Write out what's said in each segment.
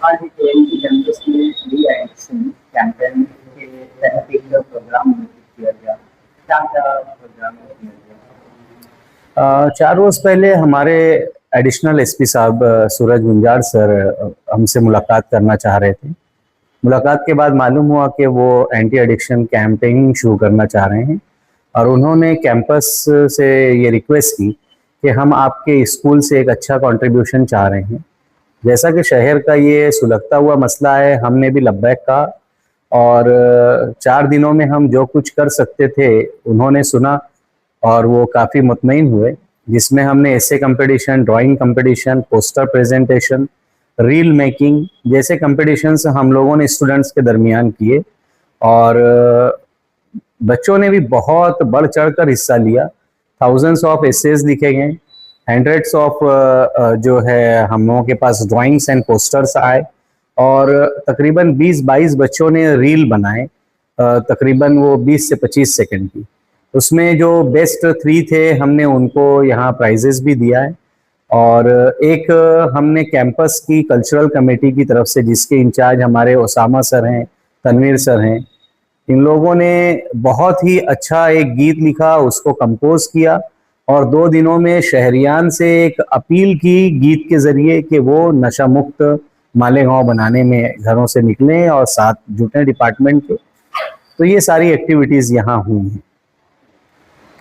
आज ट्रेन की कैंपस में डी एडिक्शन कैंपेन के तहत एक प्रोग्राम आयोजित किया गया। क्या क्या प्रोग्राम किया गया? 4 रोज पहले हमारे एडिशनल एसपी साहब सूरज गुंजार सर हमसे मुलाकात करना चाह रहे थे। मुलाकात के बाद मालूम हुआ कि वो एंटी एडिक्शन कैंपेनिंग शुरू करना चाह रहे हैं और उन्होंने कैंपस से ये रिक्वेस्ट की कि हम आपके स्कूल से एक अच्छा कंट्रीब्यूशन चाह रहे हैं। जैसा कि शहर का ये सुलगता हुआ मसला है, हमने भी लब्बैक कहा और 4 दिनों में हम जो कुछ कर सकते थे उन्होंने सुना और वो काफ़ी मुतमईन हुए, जिसमें हमने essay competition, drawing competition, poster presentation, reel making जैसे कंपटीशंस हम लोगों ने स्टूडेंट्स के दरमियान किए और बच्चों ने भी बहुत बढ़ चढ़ कर हिस्सा लिया। थाउजेंड्स ऑफ एसेज लिखे गए, हंड्रेड्स ऑफ जो है हम लोगों के पास ड्राइंग्स एंड पोस्टर्स आए और तकरीबन 20-22 बच्चों ने रील बनाए, तकरीबन वो 20 से 25 सेकंड की। उसमें जो बेस्ट 3 थे हमने उनको यहाँ प्राइजेस भी दिया है और एक हमने कैंपस की कल्चरल कमेटी की तरफ से, जिसके इंचार्ज हमारे ओसामा सर हैं, तनवीर सर हैं, इन लोगों ने बहुत ही अच्छा एक गीत लिखा, उसको कंपोज किया और 2 दिनों में शहरियान से एक अपील की गीत के जरिए कि वो नशा मुक्त मालेगांव बनाने में घरों से निकलें और साथ जुटें डिपार्टमेंट के। तो ये सारी एक्टिविटीज़ यहाँ हुई हैं।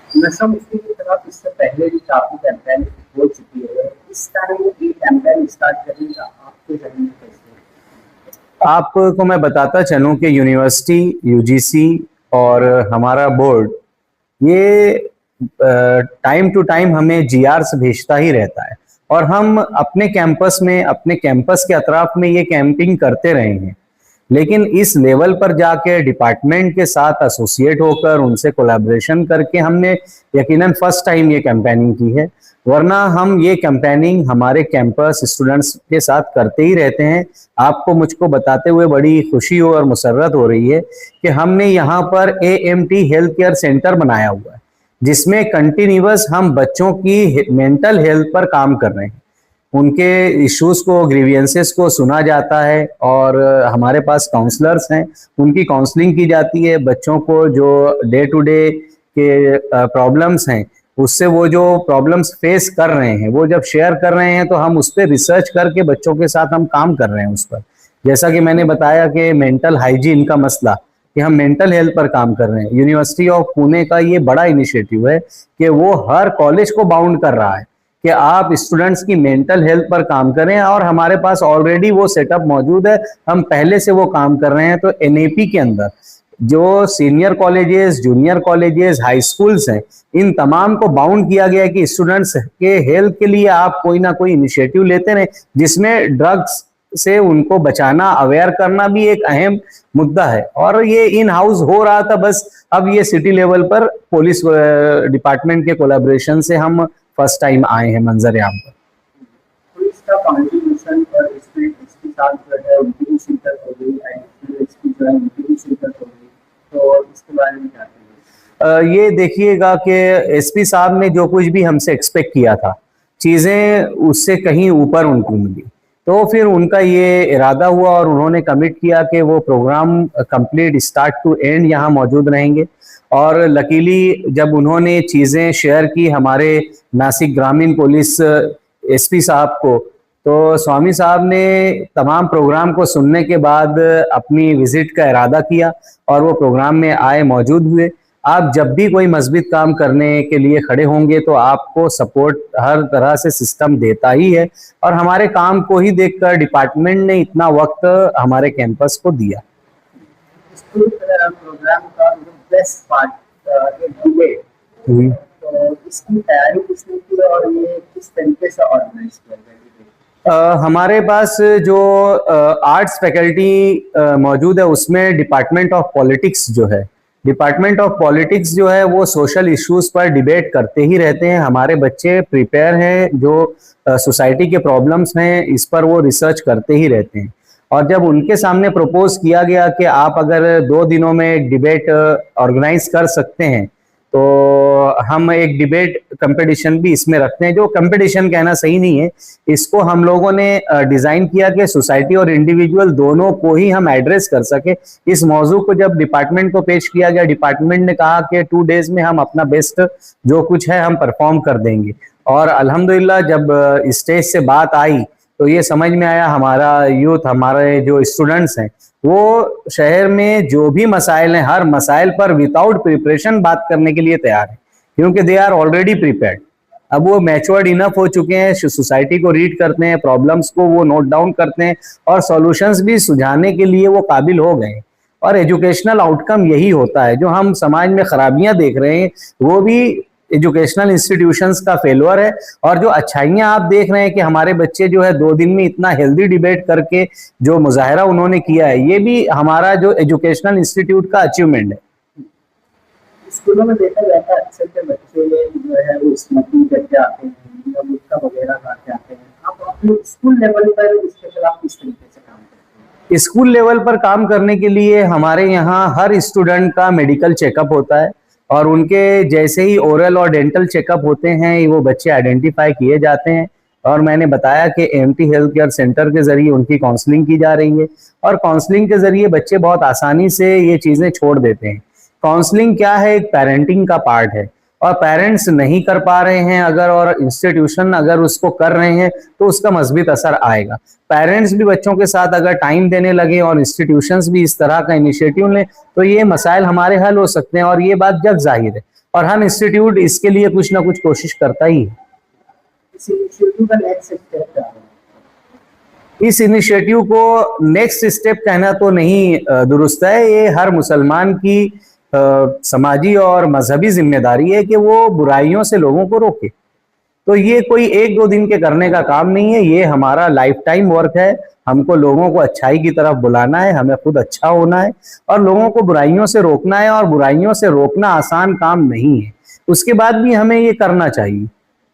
नशा मुक्ति की तरफ इससे पहले भी काफी कैंपेन हो चुकी है। इस टाइम ये कैंपेन स्टार्ट करने का आपके जहन में कैसे? आपको मैं बताता चलूं कि यूनिवर्सिटी, यूजीसी और हमारा बोर्ड ये टाइम टू टाइम हमें जीआर्स भेजता ही रहता है और हम अपने कैंपस में, अपने कैंपस के अतराफ में ये कैंपिंग करते रहे हैं, लेकिन इस लेवल पर जाके डिपार्टमेंट के साथ एसोसिएट होकर उनसे कोलैबोरेशन करके हमने यकीनन फर्स्ट टाइम ये कैंपेनिंग की है। वरना हम ये कैंपेनिंग हमारे कैंपस स्टूडेंट्स के साथ करते ही रहते हैं। आपको मुझको बताते हुए बड़ी खुशी हो और मुसर्रत हो रही है कि हमने यहाँ पर AMT हेल्थ केयर सेंटर बनाया हुआ है, जिसमें कंटिन्यूअस हम बच्चों की मेंटल हेल्थ पर काम कर रहे हैं। उनके इश्यूज को, ग्रीवियंसेस को सुना जाता है और हमारे पास काउंसलर्स हैं, उनकी काउंसलिंग की जाती है। बच्चों को जो डे टू डे के प्रॉब्लम्स हैं, उससे वो जो प्रॉब्लम्स फेस कर रहे हैं वो जब शेयर कर रहे हैं तो हम उस पर रिसर्च करके बच्चों के साथ हम काम कर रहे हैं उस पर। जैसा कि मैंने बताया कि मेंटल हाइजीन का मसला, कि हम मेंटल हेल्थ पर काम कर रहे हैं। यूनिवर्सिटी ऑफ पुणे का ये बड़ा इनिशिएटिव है कि वो हर कॉलेज को बाउंड कर रहा है कि आप स्टूडेंट्स की मेंटल हेल्थ पर काम करें और हमारे पास ऑलरेडी वो सेटअप मौजूद है, हम पहले से वो काम कर रहे हैं। तो NAP के अंदर जो senior colleges, junior colleges, high schools हैं, इन तमाम को बाउंड किया गया है कि स्टूडेंट्स के हेल्थ के लिए आप कोई ना कोई इनिशिएटिव लेते रहें, जिसमें ड्रग्स से उनको बचाना, अवेयर करना भी एक अहम मुद्दा है। और ये इन हाउस हो रहा था, बस अब ये सिटी लेवल पर पुलिस डिपार्टमेंट के कोलैबोरेशन से हम फर्स्ट टाइम आए हैं मंजर आम पर। पुलिस का कॉन्ट्रीब्यूशन और इसमें इसके साथ जो है उनकी भी शिरकत हो गई, इसकी जो है उनकी भी शिरकत हो गई, तो इसके बारे में क्या कहेंगे? ये देखिएगा कि SP साहब ने जो कुछ भी हमसे एक्सपेक्ट किया था, चीज़ें उससे कहीं ऊपर उनको मिली, तो फिर उनका ये इरादा हुआ और उन्होंने कमिट किया कि वो programme complete start to end यहाँ मौजूद रहेंगे। और लकीली जब उन्होंने चीज़ें शेयर की हमारे नासिक ग्रामीण पुलिस SP साहब को, तो स्वामी साहब ने तमाम प्रोग्राम को सुनने के बाद अपनी विजिट का इरादा किया और वो प्रोग्राम में आए, मौजूद हुए। आप जब भी कोई मस्जिद काम करने के लिए खड़े होंगे तो आपको सपोर्ट हर तरह से सिस्टम देता ही है और हमारे काम को ही देखकर डिपार्टमेंट ने इतना वक्त हमारे कैंपस को दिया। प्रोग्राम का बेस्ट पार्ट डिबेट, तो इसकी तैयारी किसने की और ये किस तरीके से ऑर्गेनाइज किया गया? हमारे पास जो आर्ट्स फैकल्टी मौजूद है, उसमें डिपार्टमेंट ऑफ पॉलिटिक्स जो है, डिपार्टमेंट ऑफ पॉलिटिक्स जो है वो सोशल इश्यूज पर डिबेट करते ही रहते हैं। हमारे बच्चे प्रिपेयर हैं, जो सोसाइटी के प्रॉब्लम्स हैं इस पर वो रिसर्च करते ही रहते हैं। और जब उनके सामने प्रपोज किया गया कि आप अगर 2 दिनों में एक डिबेट ऑर्गेनाइज कर सकते हैं तो हम एक डिबेट कंपटीशन भी इसमें रखते हैं, जो कंपटीशन कहना सही नहीं है, इसको हम लोगों ने डिजाइन किया कि सोसाइटी और इंडिविजुअल दोनों को ही हम एड्रेस कर सके। इस मौजू को जब डिपार्टमेंट को पेश किया गया, डिपार्टमेंट ने कहा कि 2 डेज में हम अपना बेस्ट जो कुछ है हम परफॉर्म कर देंगे। और अल्हम्दुलिल्लाह जब स्टेज से बात आई तो ये समझ में आया, हमारा यूथ, हमारे जो स्टूडेंट्स हैं, वो शहर में जो भी मसाइल हैं, हर मसाइल पर विदाउट प्रिपरेशन बात करने के लिए तैयार है, क्योंकि दे आर ऑलरेडी प्रिपेयर्ड। अब वो मैच्योर्ड इनफ हो चुके हैं, सोसाइटी को रीड करते हैं, प्रॉब्लम्स को वो नोट डाउन करते हैं और सॉल्यूशंस भी सुझाने के लिए वो काबिल हो गए। और एजुकेशनल आउटकम यही होता है। जो हम समाज में खराबियां देख रहे हैं वो भी एजुकेशनल इंस्टीट्यूशंस का फेल्योर है, और जो अच्छाइयां आप देख रहे हैं कि हमारे बच्चे जो है 2 दिन में इतना हेल्दी डिबेट करके जो मुजाहरा उन्होंने किया है, ये भी हमारा जो एजुकेशनल इंस्टीट्यूट का अचीवमेंट है। स्कूलों में देखा जाता है अक्सर के बच्चे जो है वो स्मोकिंग करके आते हैं या गुटखा वगैरह खा के आते हैं। आप अपने स्कूल लेवल पर इसके खिलाफ किस तरीके से काम करते हैं? स्कूल लेवल पर काम करने के लिए हमारे यहाँ हर स्टूडेंट का मेडिकल चेकअप होता है, और उनके जैसे ही ओरल और डेंटल चेकअप होते हैं वो बच्चे आइडेंटिफाई किए जाते हैं। और मैंने बताया कि एमटी हेल्थ केयर सेंटर के जरिए उनकी काउंसलिंग की जा रही है, और काउंसलिंग के जरिए बच्चे बहुत आसानी से ये चीजें छोड़ देते हैं। काउंसलिंग क्या है, एक पेरेंटिंग का पार्ट है, और पेरेंट्स नहीं कर पा रहे हैं अगर, और इंस्टीट्यूशन अगर उसको कर रहे हैं तो उसका मज़बूत असर आएगा। पेरेंट्स भी बच्चों के साथ अगर टाइम देने लगे और इंस्टीट्यूशंस भी इस तरह का इनिशिएटिव लें तो ये मसाइल हमारे हल हो सकते हैं, और ये बात जग जाहिर है, और हर इंस्टीट्यूट इसके लिए कुछ ना कुछ कोशिश करता ही है। इस इनिशिएटिव का नेक्स्ट स्टेप क्या है? इस इनिशिएटिव को नेक्स्ट स्टेप कहना तो नहीं दुरुस्त है। ये हर मुसलमान की समाजी और मजहबी जिम्मेदारी है कि वो बुराइयों से लोगों को रोके। तो ये कोई 1-2 दिन के करने का काम नहीं है, ये हमारा लाइफ टाइम वर्क है। हमको लोगों को अच्छाई की तरफ बुलाना है, हमें खुद अच्छा होना है, और लोगों को बुराइयों से रोकना है। और बुराइयों से रोकना आसान काम नहीं है, उसके बाद भी हमें ये करना चाहिए।